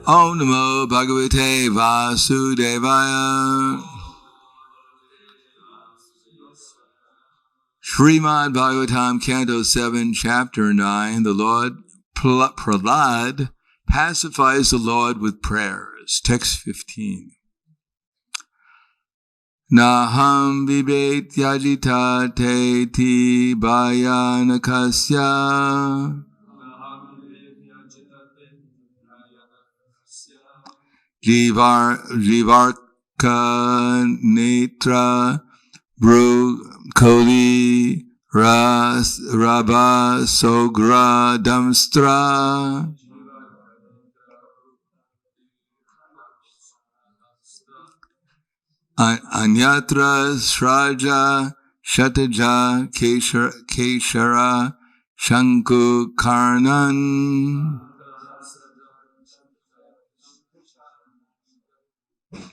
Om Namo Bhagavate Vasudevaya. Srimad Bhagavatam, Canto 7, Chapter 9. The Lord Prahlad pacifies the Lord with prayers. Text 15. Naham vibet yajita te ti bhayanakasya. Jivarka netra brukoli rabha sogra damstra. Anyatra sraja shataja keshara shanku karnan.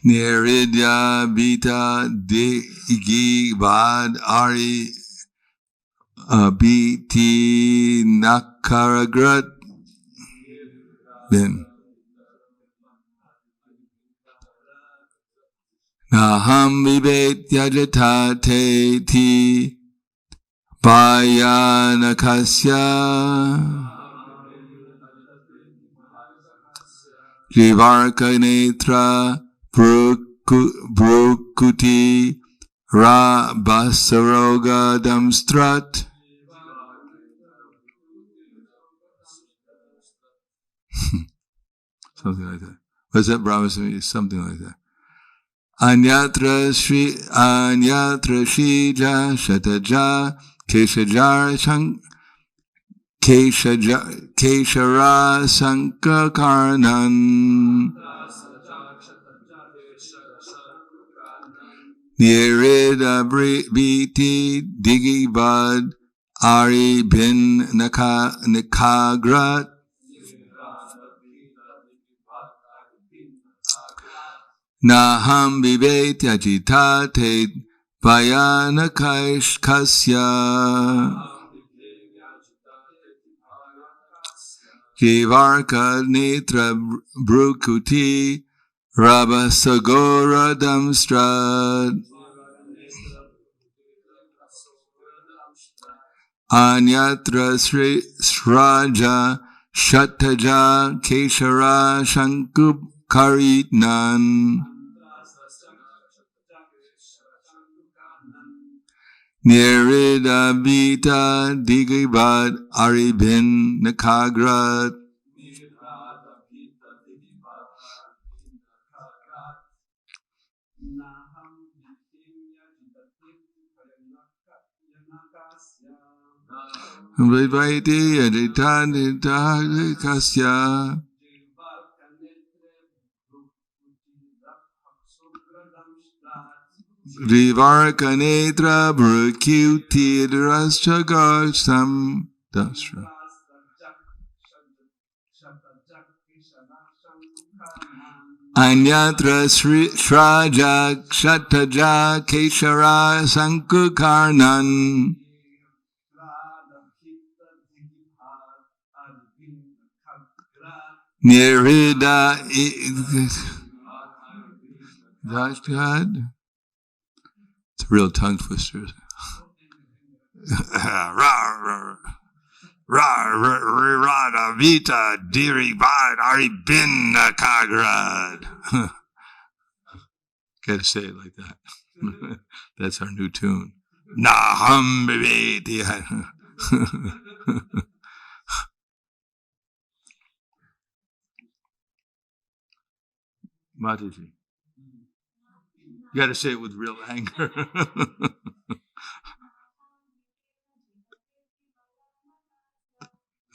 Niridya bita digi vad ari biti nakaragrat. Then Naham vibet yajata te ti bhayanakasya. Jivarka netra brukuti rabasaroga damstrat. Something like that. What's that, Brahma? Something like that. Anyatra shija shataja keshajar keshara sankakarnan. Nirida biti digibad ari bin nikagrat. Naham vibet yajita te vayanakashkasya. Jivarka netra brukuti rabasagora damstrad. Anyatra sraja shataja keshara shankub karitnan. Nirida vita digibad aribin nakagrat. Vivaiti aditani kasya. Rivarka netra brukuti draschagasam dasra. Anyatra sraja shataja keshara sankukarnan. Nirida that's good. It's a real tongue twister. Rada vita diri bad ari bin kagrad. Gotta say it like that. That's our new tune. Naham viveti. Mataji. You got to say it with real anger.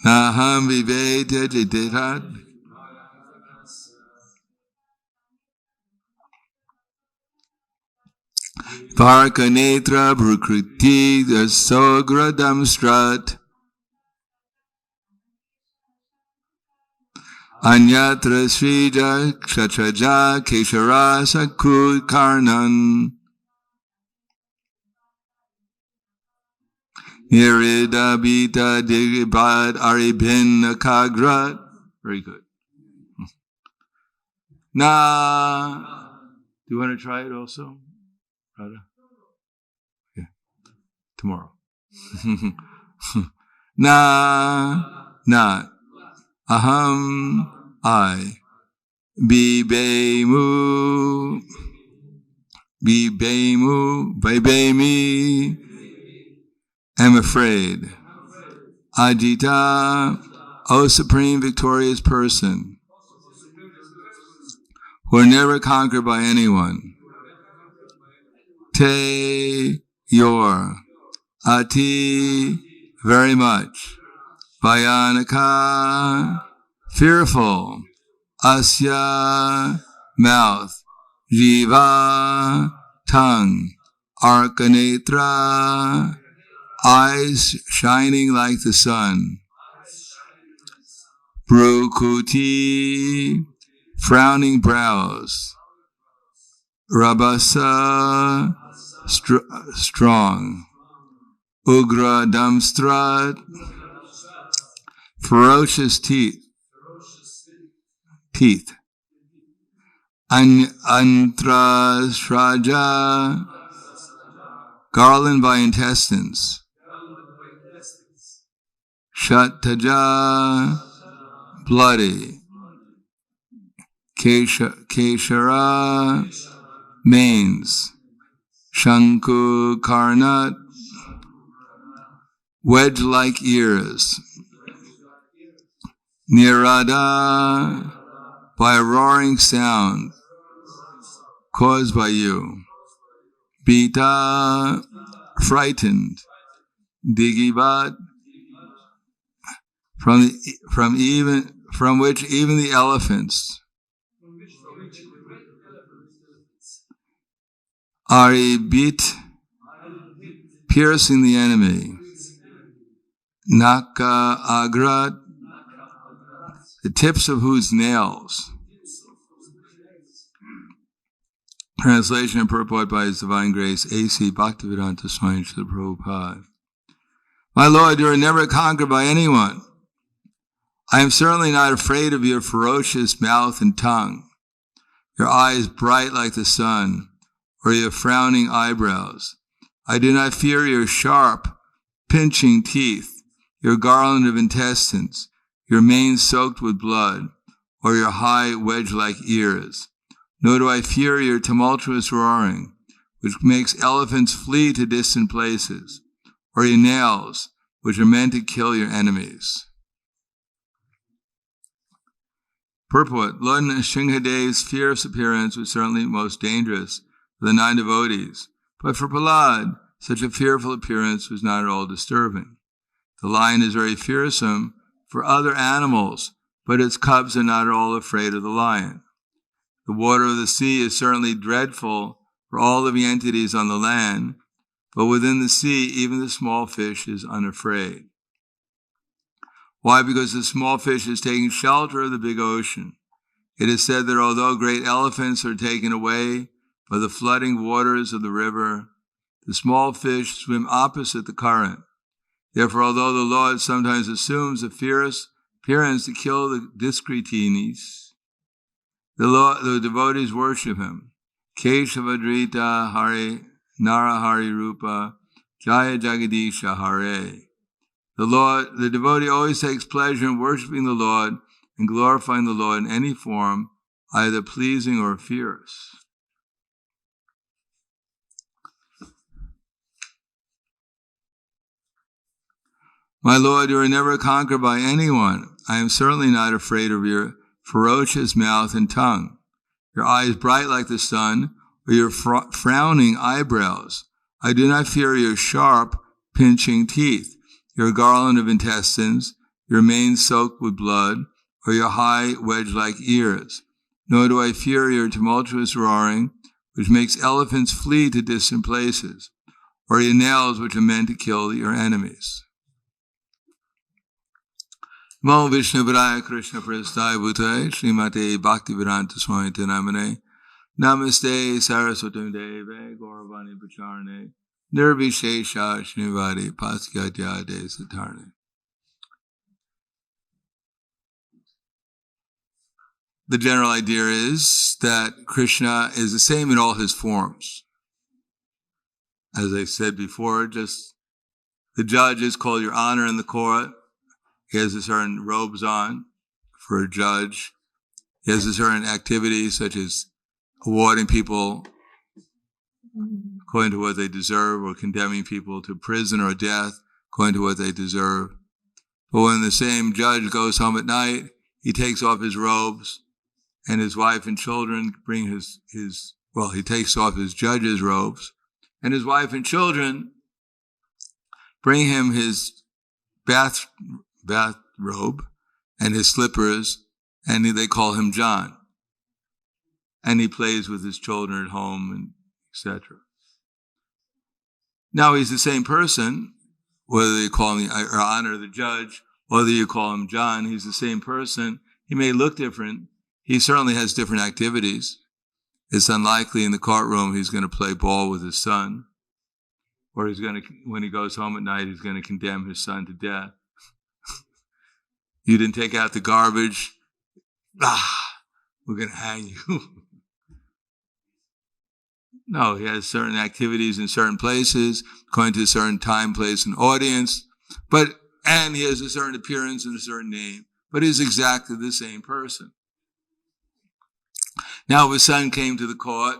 Naham viveta jitirat. Varka netra brukriti sogra damstrat. Anyatra srija kshatraja keshara sakud karnan. Nirida bita digibad aribhin nakagrat. Very good. Na. Do you want to try it also, Radha? Yeah. Tomorrow. Na. Aham. I. Bibemu. Bibemi. Am afraid. Ajita. O Supreme Victorious Person, who are never conquered by anyone. Te, your. Ati, very much. Bhayanaka, fearful. Asya, mouth. Jiva, tongue. Arkanetra, eyes shining like the sun. Brukuti, frowning brows. Rabasa, strong. Ugra damstrat, ferocious teeth. Antrasraja, garland by intestines. Shataja, bloody. Keshara, manes. Shanku karnat, wedge-like ears. Nirada, by a roaring sound caused by you. Bita, frightened. Digibat, from which even the elephants. Aribit, piercing the enemy. Naka agrat, the tips of whose nails. Translation and purport by His Divine Grace, A.C. Bhaktivedanta Swami Srila Prabhupada. My Lord, you are never conquered by anyone. I am certainly not afraid of your ferocious mouth and tongue, your eyes bright like the sun, or your frowning eyebrows. I do not fear your sharp, pinching teeth, your garland of intestines, your mane soaked with blood, or your high wedge-like ears. Nor do I fear your tumultuous roaring, which makes elephants flee to distant places, or your nails, which are meant to kill your enemies. Purport. Lord Nrsimhadev's fierce appearance was certainly most dangerous for the non-devotees, but for Prahlad, such a fearful appearance was not at all disturbing. The lion is very fearsome for other animals, but its cubs are not at all afraid of the lion. The water of the sea is certainly dreadful for all living entities on the land, but within the sea, even the small fish is unafraid. Why? Because the small fish is taking shelter of the big ocean. It is said that although great elephants are taken away by the flooding waters of the river, the small fish swim opposite the current. Therefore, although the Lord sometimes assumes a fierce appearance to kill the discretinis, the devotees worship him. Keshavadrita Hari Narahari Rupa Jaya Jagadisha Hare. The devotee always takes pleasure in worshiping the Lord and glorifying the Lord in any form, either pleasing or fierce. My Lord, you are never conquered by anyone. I am certainly not afraid of your ferocious mouth and tongue, your eyes bright like the sun, or your frowning eyebrows. I do not fear your sharp, pinching teeth, your garland of intestines, your mane soaked with blood, or your high wedge-like ears. Nor do I fear your tumultuous roaring, which makes elephants flee to distant places, or your nails which are meant to kill your enemies. Namo Vishnupadaya Krishna Prasthaya Bhutaya Srimate Bhaktivedanta Swami Namane Namaste Saraswati Deve Gauravani Pacharane Nirvishesha Shrivadi Paskyatyade Satarne. the general idea is that Krishna is the same in all his forms. As I said before, just the judge is called Your Honor in the court. He has a certain robes on for a judge. He has a certain activity such as awarding people according to what they deserve, or condemning people to prison or death according to what they deserve. But when the same judge goes home at night, he takes off his robes, and his wife and children bring he takes off his judge's robes, and his wife and children bring him his bath robe and his slippers, and they call him John. And he plays with his children at home, and etc. Now he's the same person, whether you call him Your Honor the judge, whether you call him John, he's the same person. He may look different. He certainly has different activities. It's unlikely in the courtroom he's going to play ball with his son, or when he goes home at night, he's going to condemn his son to death. You didn't take out the garbage. We're going to hang you. No, he has certain activities in certain places, according to a certain time, place, and audience. And he has a certain appearance and a certain name, but he's exactly the same person. Now, if his son came to the court,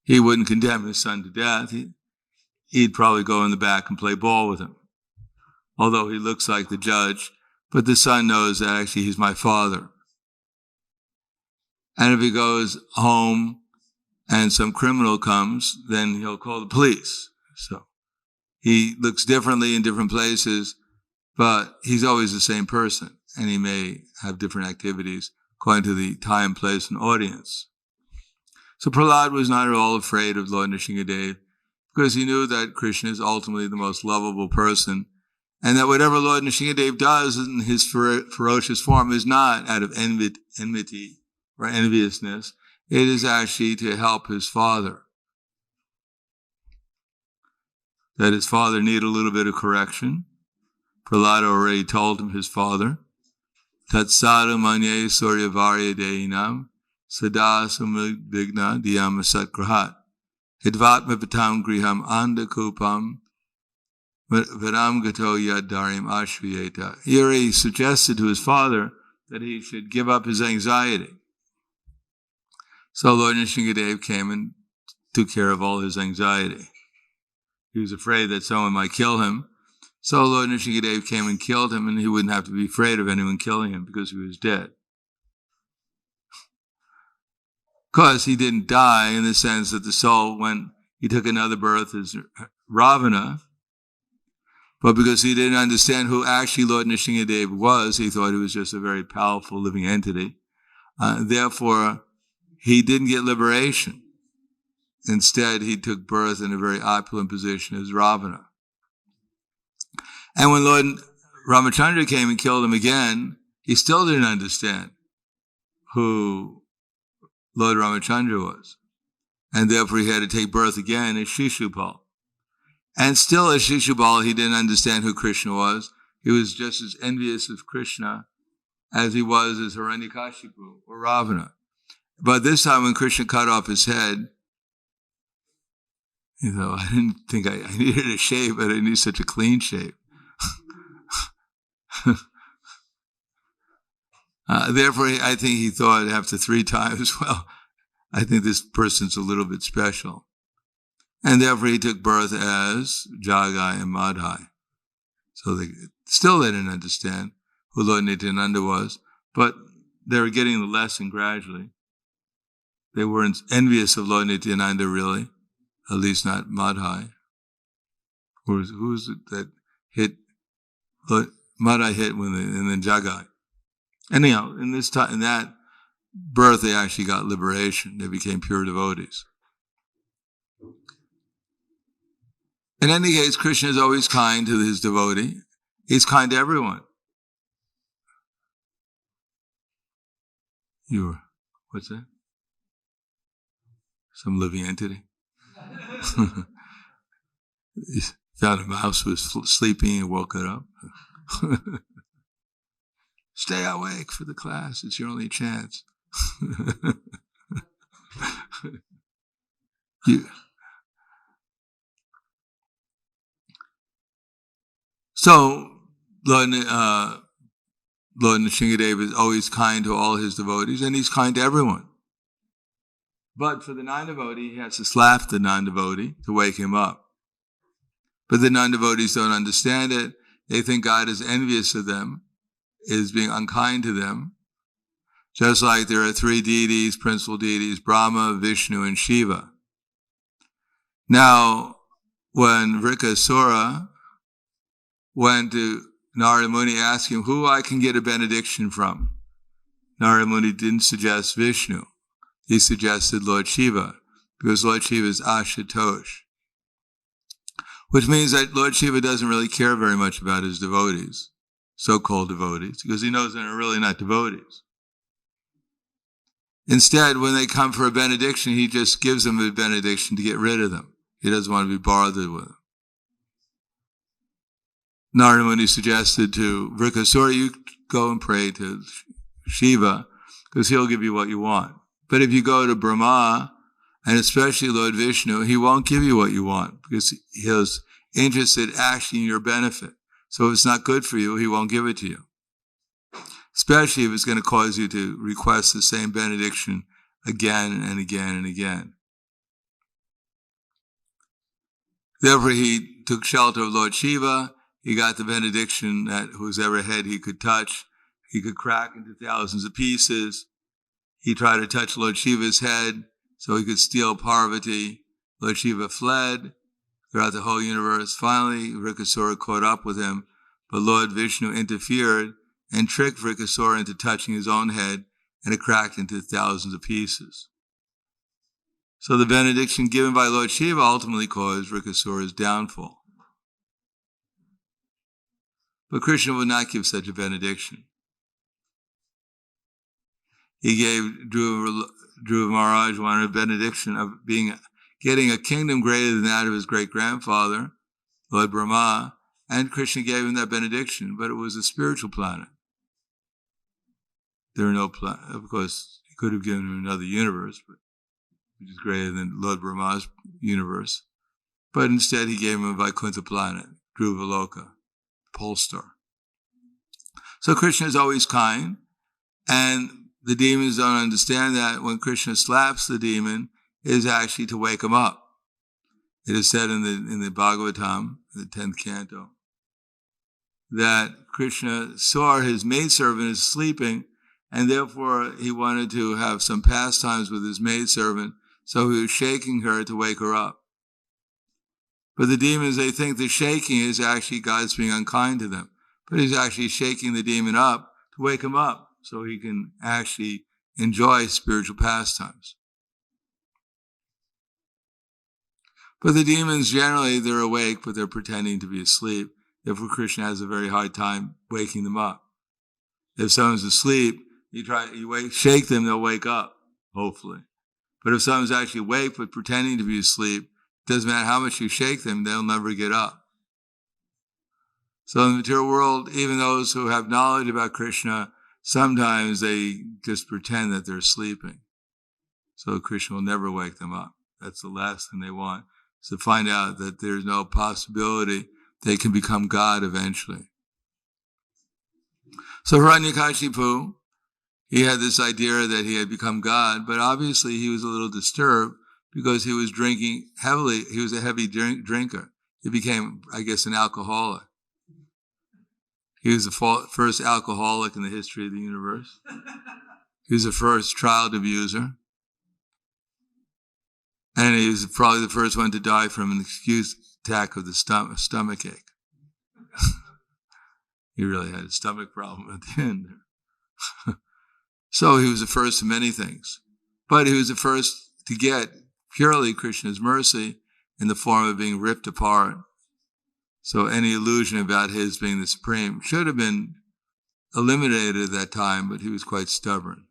he wouldn't condemn his son to death. He'd probably go in the back and play ball with him. Although he looks like the judge, but the son knows that actually he's my father. And if he goes home and some criminal comes, then he'll call the police. So he looks differently in different places, but he's always the same person, and he may have different activities according to the time, place, and audience. So Prahlad was not at all afraid of Lord Nrsingadev, because he knew that Krishna is ultimately the most lovable person, and that whatever Lord Nrsingadev does in his ferocious form is not out of enmity or enviousness. It is actually to help his father. That his father needed a little bit of correction. Prahlad already told him, his father, Tatsada manye suryavarya dehinam sada samigna diyam satgrahat hidvatma patam griham anda kupam vidam gato yad darim ashviyeta. He already suggested to his father that he should give up his anxiety. So Lord Nrsingadev came and took care of all his anxiety. He was afraid that someone might kill him. So Lord Nrsingadev came and killed him, and he wouldn't have to be afraid of anyone killing him because he was dead. Because he didn't die in the sense that the soul, when he took another birth as Ravana, but because he didn't understand who actually Lord Nrsingadev was, he thought he was just a very powerful living entity. Therefore, he didn't get liberation. Instead, he took birth in a very opulent position as Ravana. And when Lord Ramachandra came and killed him again, he still didn't understand who Lord Ramachandra was. And therefore, he had to take birth again as Shishupal. And still as Shishupal, he didn't understand who Krishna was. He was just as envious of Krishna as he was as Hiranyakashipu or Ravana. But this time when Krishna cut off his head, I didn't think I needed a shave, but I needed such a clean shave. Therefore, I think he thought after 3 times, well, I think this person's a little bit special. And therefore, he took birth as Jagai and Madhai. So they didn't understand who Lord Nityananda was, but they were getting the lesson gradually. They weren't envious of Lord Nityananda, really, at least not Madhai. Who was it that hit? Madhai hit and then Jagai. Anyhow, in that birth, they actually got liberation. They became pure devotees. In any case, Krishna is always kind to his devotee. He's kind to everyone. What's that? Some living entity. He found a mouse was sleeping and woke it up. Stay awake for the class. It's your only chance. So, Lord Nrsingadeva is always kind to all his devotees, and he's kind to everyone. But for the non-devotee, he has to slap the non-devotee to wake him up. But the non-devotees don't understand it. They think God is envious of them, is being unkind to them. Just like there are three deities, principal deities, Brahma, Vishnu, and Shiva. Now, when Vrikasura went to Narada Muni, asked him who I can get a benediction from, Narada Muni didn't suggest Vishnu. He suggested Lord Shiva, because Lord Shiva is Ashutosh. Which means that Lord Shiva doesn't really care very much about his devotees, so-called devotees, because he knows they're really not devotees. Instead, when they come for a benediction, he just gives them a benediction to get rid of them. He doesn't want to be bothered with them. Narada Muni suggested to Vrikasura, you go and pray to Shiva, because he'll give you what you want. But if you go to Brahma, and especially Lord Vishnu, he won't give you what you want, because he's interested actually in your benefit. So if it's not good for you, he won't give it to you. Especially if it's going to cause you to request the same benediction again and again and again. Therefore, he took shelter of Lord Shiva. He got the benediction that whosever head he could touch, he could crack into thousands of pieces. He tried to touch Lord Shiva's head so he could steal Parvati. Lord Shiva fled throughout the whole universe. Finally, Vrikasura caught up with him, but Lord Vishnu interfered and tricked Vrikasura into touching his own head, and it cracked into thousands of pieces. So the benediction given by Lord Shiva ultimately caused Vrikasura's downfall. But Krishna would not give such a benediction. He gave Dhruva Maharaj one a benediction of getting a kingdom greater than that of his great-grandfather, Lord Brahma, and Krishna gave him that benediction, but it was a spiritual planet. There are no planets. Of course, he could have given him another universe, which is greater than Lord Brahma's universe. But instead, he gave him a Vaikuntha planet, Dhruvaloka, pole star. So Krishna is always kind, and the demons don't understand that when Krishna slaps the demon, it is actually to wake him up. It is said in the Bhagavatam, the 10th canto, that Krishna saw his maidservant is sleeping, and therefore he wanted to have some pastimes with his maidservant, so he was shaking her to wake her up. But the demons, they think the shaking is actually God's being unkind to them. But he's actually shaking the demon up to wake him up, so he can actually enjoy spiritual pastimes. But the demons, generally, they're awake, but they're pretending to be asleep. Therefore, Krishna has a very hard time waking them up. If someone's asleep, shake them, they'll wake up, hopefully. But if someone's actually awake but pretending to be asleep, it doesn't matter how much you shake them, they'll never get up. So in the material world, even those who have knowledge about Krishna, sometimes they just pretend that they're sleeping. So Krishna will never wake them up. That's the last thing they want, is to find out that there's no possibility they can become God eventually. So Hiranyakashipu, he had this idea that he had become God, but obviously he was a little disturbed because he was drinking heavily. He was a heavy drinker. He became, I guess, an alcoholic. He was the first alcoholic in the history of the universe. He was the first child abuser. And he was probably the first one to die from an acute attack of the stomach ache. He really had a stomach problem at the end there. So he was the first of many things. But he was the first to get purely Krishna's mercy in the form of being ripped apart. So any illusion about his being the supreme should have been eliminated at that time, but he was quite stubborn.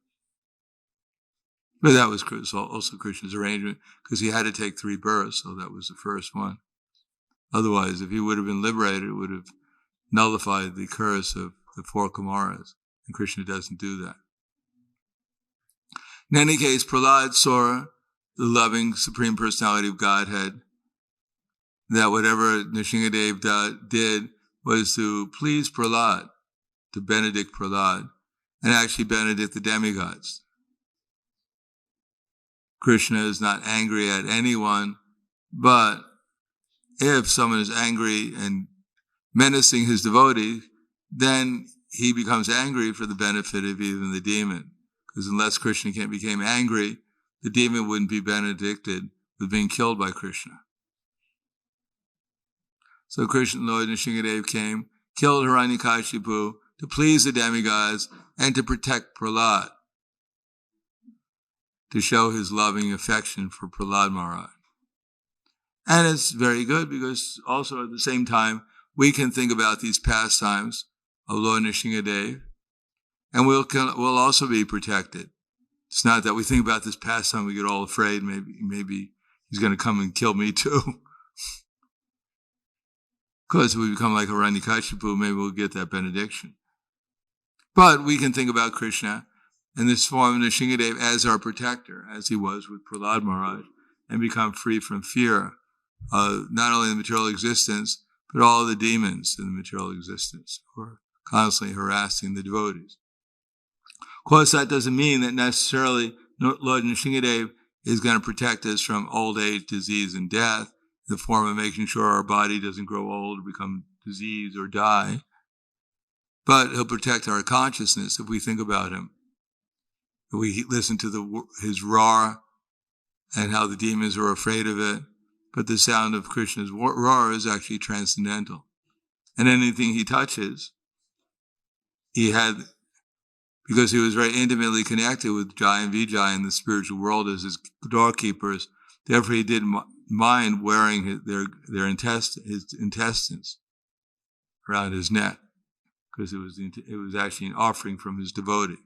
But that was also Krishna's arrangement, because he had to take 3 births, so that was the first one. Otherwise, if he would have been liberated, it would have nullified the curse of the 4 Kumaras, and Krishna doesn't do that. In any case, Prahlad saw the loving Supreme Personality of Godhead, that whatever Nrsingadev did was to please Prahlad, to benedict Prahlad, and actually benedict the demigods. Krishna is not angry at anyone, but if someone is angry and menacing his devotee, then he becomes angry for the benefit of even the demon. Because unless Krishna became angry, the demon wouldn't be benedicted with being killed by Krishna. So Krishna, Lord Nrsingadev came, killed Hiranyakashipu to please the demigods and to protect Prahlad, to show his loving affection for Prahlad Maharaj. And it's very good because also at the same time, we can think about these pastimes of Lord Nrsingadev, and we'll also be protected. It's not that we think about this pastime, we get all afraid, maybe he's going to come and kill me too. Because if we become like Hiranyakashipu, maybe we'll get that benediction. But we can think about Krishna in this form of Nrsingadev as our protector, as he was with Prahlad Maharaj, and become free from fear of not only the material existence, but all the demons in the material existence who are constantly harassing the devotees. Of course, that doesn't mean that necessarily Lord Nrsingadev is going to protect us from old age, disease, and death, in the form of making sure our body doesn't grow old or become diseased or die. But he'll protect our consciousness if we think about him. If we listen to his roar and how the demons are afraid of it. But the sound of Krishna's roar is actually transcendental. And anything he touches, because he was very intimately connected with Jai and Vijay in the spiritual world as his doorkeepers, therefore he didn't mind wearing his intestines around his neck, because it was actually an offering from his devotee.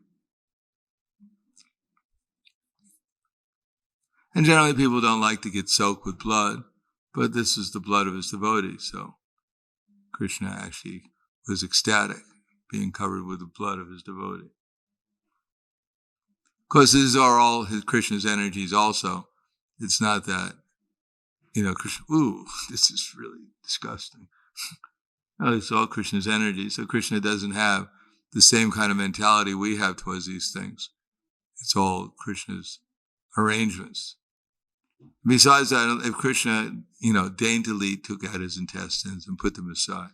And generally people don't like to get soaked with blood, but this is the blood of his devotee, so Krishna actually was ecstatic, being covered with the blood of his devotee. Of course, these are all Krishna's energies also. It's not that, Krishna, this is really disgusting. No, it's all Krishna's energy. So Krishna doesn't have the same kind of mentality we have towards these things. It's all Krishna's arrangements. Besides that, if Krishna, daintily took out his intestines and put them aside,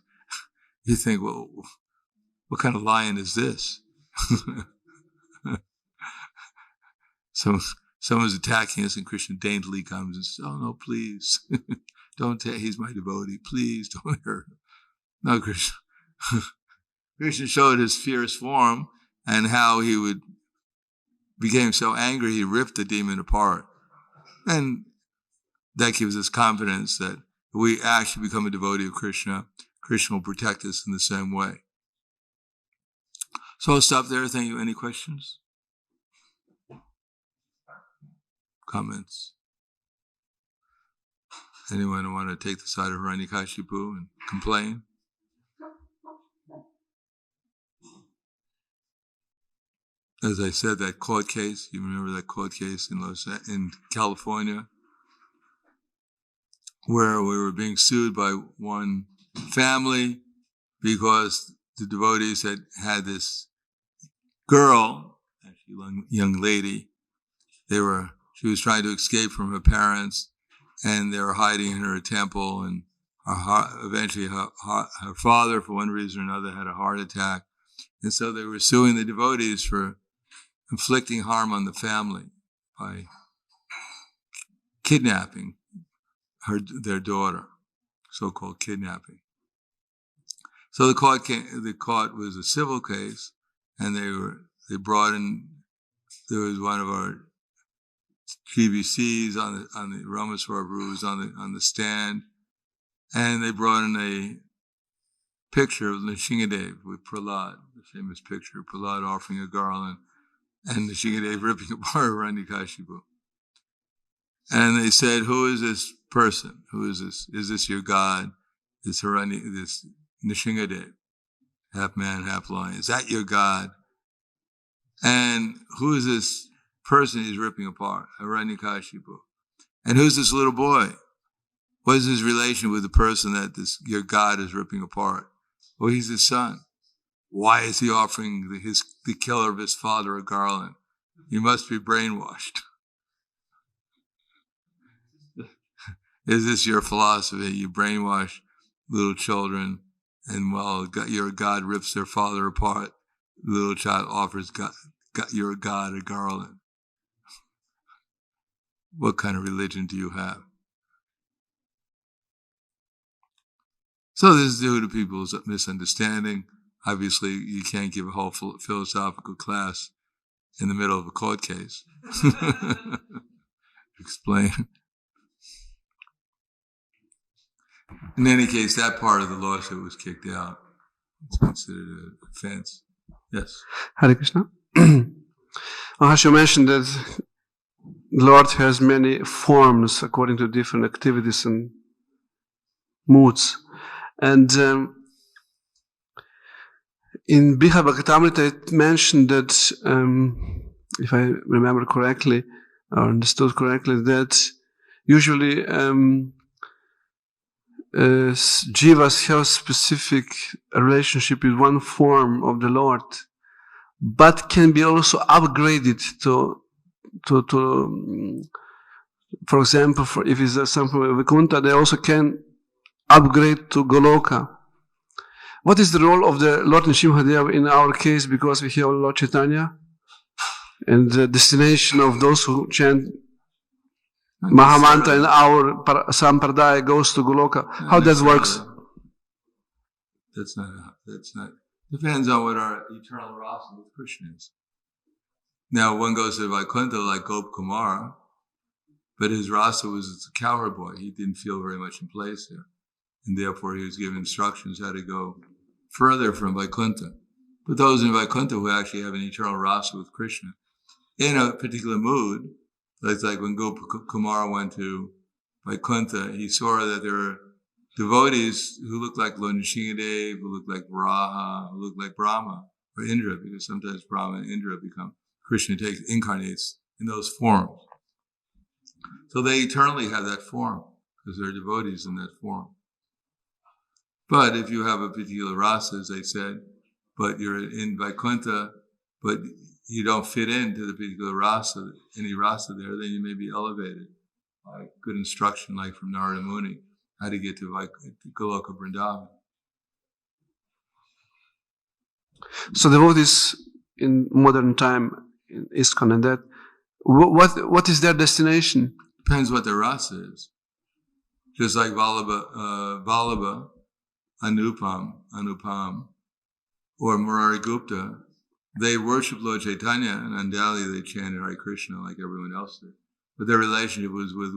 you think, well, what kind of lion is this? So someone's attacking us and Krishna daintily comes and says, oh no, please, he's my devotee, please don't hurt him. No, Krishna. Krishna showed his fierce form and how he became so angry he ripped the demon apart. And that gives us confidence that if we actually become a devotee of Krishna, Krishna will protect us in the same way. So I'll stop there. Thank you. Any questions? Comments? Anyone want to take the side of Hiranyakashipu and complain? As I said, that court case, you remember that court case in California, where we were being sued by one family because the devotees had this girl, actually young lady. She was trying to escape from her parents, and they were hiding in her temple. And eventually, her father, for one reason or another, had a heart attack, and so they were suing the devotees for inflicting harm on the family by kidnapping their daughter, so-called kidnapping. So the court was a civil case, and they brought in. There was one of our GBCs on the Ramaswara who was on the stand, and they brought in a picture of Nrsingadev with Prahlad, the famous picture of Prahlad offering a garland, and Nrsingadev ripping apart Hiranyakashipu. And they said, who is this person? Who is this? Is this your God? This Nrsingadev, half man, half lion. Is that your God? And who is this person he's ripping apart, Hiranyakashipu. And who's this little boy? What is his relation with the person that your God is ripping apart? Well, he's his son. Why is he offering the killer of his father a garland? He must be brainwashed. Is this your philosophy? You brainwash little children, and while your God rips their father apart, the little child offers your God a garland. What kind of religion do you have? So this is due to people's misunderstanding. Obviously, you can't give a whole philosophical class in the middle of a court case. Explain. In any case, that part of the lawsuit was kicked out. It's considered an offense. Yes. Hare Krishna. Maharaj, you mentioned that the Lord has many forms according to different activities and moods. And in Biha Bhagavatamrita it mentioned that, if I remember correctly, or understood correctly, that usually jivas have specific relationship with one form of the Lord, but can be also upgraded to for example, if it's something from Vaikuntha, they also can upgrade to Goloka. What is the role of the Lord Nrsimhadev in our case, because we have Lord Chaitanya, and the destination of those who chant Mahamantra in our Sampradaya goes to Goloka? How that works? That's not. Depends on what our eternal rasa with Krishna is. Now, one goes to Vaikuntha like Gop Kumar, but his rasa was a cowherd boy. He didn't feel very much in place there. And therefore he was given instructions how to go further from Vaikuntha. But those in Vaikuntha who actually have an eternal rasa with Krishna, in a particular mood, it's like when Gop Kumar went to Vaikuntha, he saw that there were devotees who looked like Lord Nrsimhadev, who looked like Varaha, who looked like Brahma or Indra, because sometimes Brahma and Indra become, Krishna incarnates in those forms. So they eternally have that form, because they're devotees in that form. But if you have a particular rasa, as I said, but you're in Vaikuntha, but you don't fit into the particular rasa, any rasa there, then you may be elevated by good instruction, like from Narada Muni, how to get to Goloka Vrindavan. So devotees in modern time, in ISKCON and that, what is their destination? Depends what their rasa is. Just like Vallabha, Anupam, or Murari Gupta, they worship Lord Chaitanya, and undoubtedly they chanted Hare Krishna like everyone else did. But their relationship was with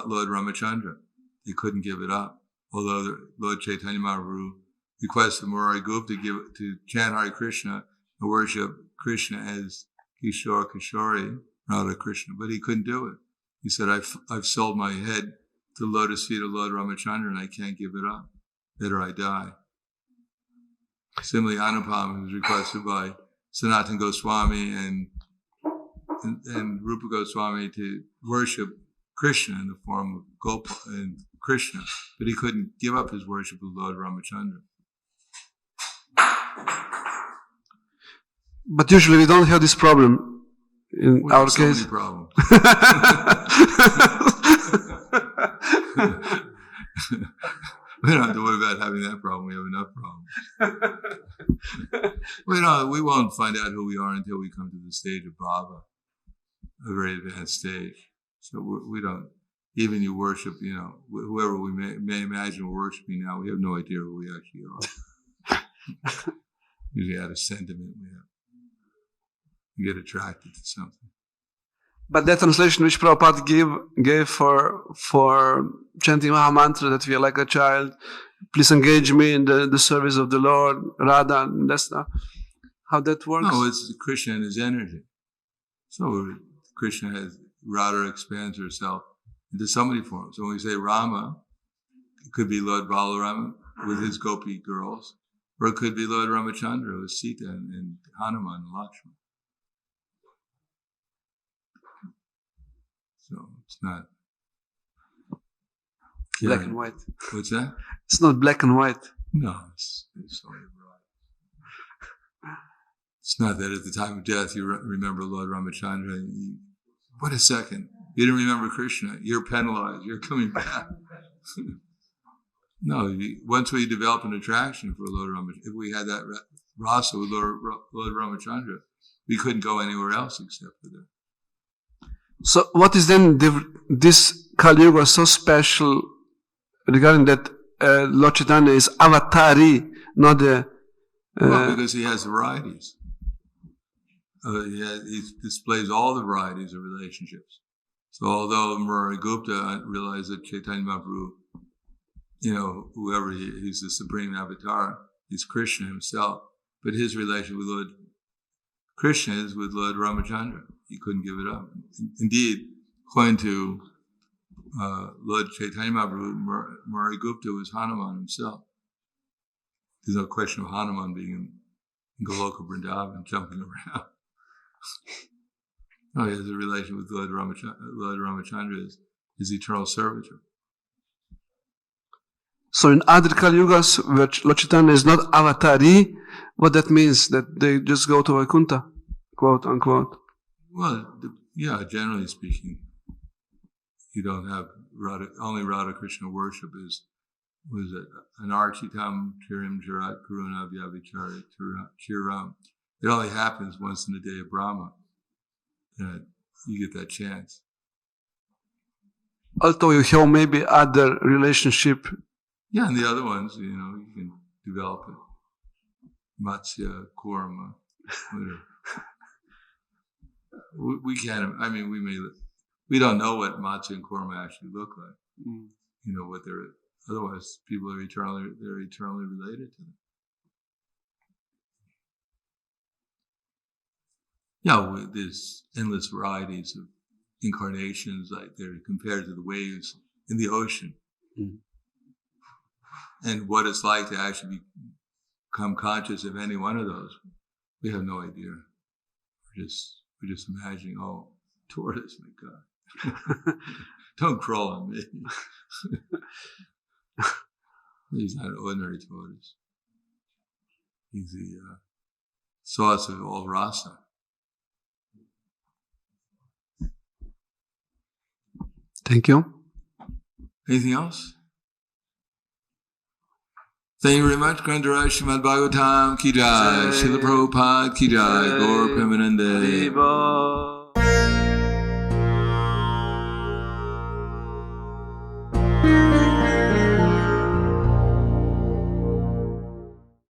Lord Ramachandra. They couldn't give it up. Although Lord Chaitanya Mahaprabhu requested Murari Gupta to chant Hare Krishna and worship Krishna as Kishore Kishori, Radha Krishna, but he couldn't do it. He said, I've sold my head to the lotus feet of Lord Ramachandra and I can't give it up. Better I die. Similarly, Anupam was requested by Sanatana Goswami and Rupa Goswami to worship Krishna in the form of Gopal and Krishna, but he couldn't give up his worship of Lord Ramachandra. But usually we don't have this problem in our case. We have so many problems. We don't have to worry about having that problem. We have enough problems. We won't find out who we are until we come to the stage of Bhava, a very advanced stage. So we don't, even you worship, whoever we may imagine we're worshiping now, we have no idea who we actually are. Usually out of sentiment, we get attracted to something. But that translation which Prabhupada gave for chanting Mahamantra, that we are like a child, please engage me in the service of the Lord, Radha, that's not how that works. No, it's Krishna and his energy. So Radha expands herself into so many forms. So when we say Rama, it could be Lord Balarama with his gopi girls, or it could be Lord Ramachandra with Sita and Hanuman and Lakshmana. So it's not black and white. What's that? It's not black and white. No, it's only bright. It's not that at the time of death you remember Lord Ramachandra. What a second. You didn't remember Krishna. You're penalized. You're coming back. No, once we develop an attraction for Lord Ramachandra, if we had that rasa with Lord Ramachandra, we couldn't go anywhere else except for that. So what is then this Kali Yuga so special regarding that Lord Chaitanya is avatari, not the... Well, because he has varieties. He displays all the varieties of relationships. So although Murari Gupta realized that Chaitanya Mahaprabhu, whoever he's the supreme avatar, he's Krishna himself, but his relation with Lord Krishna is with Lord Ramachandra. He couldn't give it up. Indeed, according to Lord Chaitanya Mahaprabhu, Murari Gupta was Hanuman himself. There's no question of Hanuman being in Goloka Vrindavan, jumping around. No, he has a relation with Lord Ramachandra is his eternal servitor. So in other Kali Yugas, where Lord Chaitanya is not avatari, what that means, that they just go to Vaikuntha, quote unquote. Well, generally speaking, you don't have only Radha Krishna worship was an architam chirim jarat karuna vyavichari chiram. It only happens once in the day of Brahma that you get that chance. Although you have maybe other relationship. Yeah, and the other ones, you can develop it. Matsya, Kurma, whatever. We can't, we don't know what Matsya and Kurma actually look like. What they're, otherwise people are eternally related to them. Yeah, there's endless varieties of incarnations, like they're compared to the waves in the ocean. And what it's like to actually become conscious of any one of those, we have no idea. We're just imagining, tortoise, my God. Don't crawl on me. He's not an ordinary tortoise. He's the source of all rasa. Thank you. Anything else? Thank you very much. Grandaraj Srimad Bhagavatam ki jai. Srila Prabhupada ki jai. Gaur Premanande.